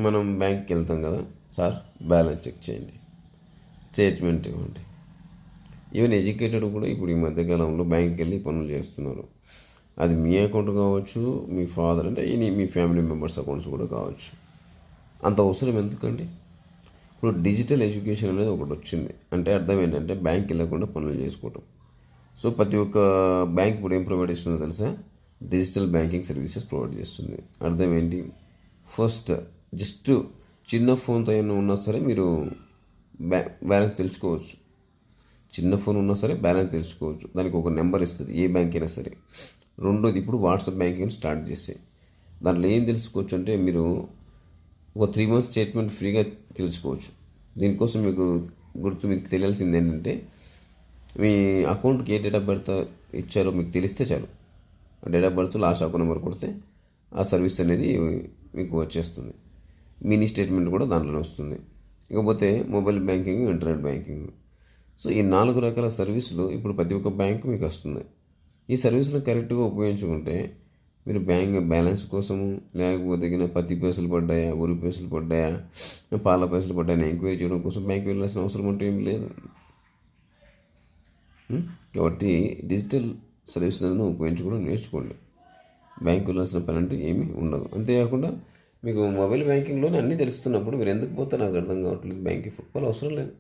మనం బ్యాంక్కి వెళ్తాం కదా, సార్ బ్యాలెన్స్ చెక్ చేయండి, స్టేట్మెంట్ ఇవ్వండి. ఈవెన్ ఎడ్యుకేటెడ్ కూడా ఇప్పుడు ఈ మధ్యకాలంలో బ్యాంక్కి వెళ్ళి పనులు చేస్తున్నారు. అది మీ అకౌంట్ కావచ్చు, మీ ఫాదర్ అంటే మీ ఫ్యామిలీ మెంబర్స్ అకౌంట్స్ కూడా కావచ్చు. అంత అవసరం ఎందుకండి? ఇప్పుడు డిజిటల్ ఎడ్యుకేషన్ అనేది ఒకటి వచ్చింది అంటే అర్థం ఏంటంటే బ్యాంక్ వెళ్ళకుండా పనులు చేసుకోవటం. సో ప్రతి ఒక్క బ్యాంక్ ఇప్పుడు ఏం ప్రొవైడ్ చేస్తుందో తెలుసా? డిజిటల్ బ్యాంకింగ్ సర్వీసెస్ ప్రొవైడ్ చేస్తుంది. అర్థం ఏంటి? ఫస్ట్ జస్ట్ చిన్న ఫోన్తో అయినా ఉన్నా సరే మీరు బ్యాలెన్స్ తెలుసుకోవచ్చు. చిన్న ఫోన్ ఉన్నా సరే బ్యాలెన్స్ తెలుసుకోవచ్చు. దానికి ఒక నెంబర్ ఇస్తుంది ఏ బ్యాంక్ అయినా సరే. రెండోది ఇప్పుడు వాట్సాప్ బ్యాంకింగ్ స్టార్ట్ చేసాయి. దాంట్లో ఏం తెలుసుకోవచ్చు అంటే మీరు ఒక 3 months స్టేట్మెంట్ ఫ్రీగా తెలుసుకోవచ్చు. దీనికోసం మీకు తెలియాల్సింది ఏంటంటే మీ అకౌంట్కి ఏ డేట్ ఆఫ్ బర్త్ ఇచ్చారో మీకు తెలిస్తే చాలు. ఆ date of birth last account number కొడితే ఆ సర్వీస్ అనేది మీకు వచ్చేస్తుంది. మినీ స్టేట్మెంట్ కూడా దాంట్లోనే వస్తుంది. ఇకపోతే mobile banking, internet banking. So ఈ 4 రకాల సర్వీసులు ఇప్పుడు ప్రతి ఒక్క బ్యాంకు మీకు వస్తుంది. ఈ సర్వీసులు కరెక్ట్గా ఉపయోగించుకుంటే మీరు బ్యాంక్ బ్యాలెన్స్ కోసము, లేకపోతే పత్తి పైసలు పడ్డాయా, ఉరి పైసలు పడ్డాయా, పాల పైసలు పడ్డాయని ఎంక్వైరీ చేయడం కోసం బ్యాంక్ వెళ్ళాల్సిన అవసరం అంటూ ఏం లేదు. కాబట్టి డిజిటల్ సర్వీసులను ఉపయోగించుకోవడం నేర్చుకోండి. బ్యాంక్ వెళ్ళాల్సిన పని అంటే ఏమీ ఉండదు. అంతేకాకుండా మీకు మొబైల్ బ్యాంకింగ్లోనే అన్నీ తెలుస్తున్నప్పుడు మీరు ఎందుకు పోతే నాకు అర్థం కావట్లేదు. బ్యాంక్కి ఫుట్బాల్ అవసరం లేదు.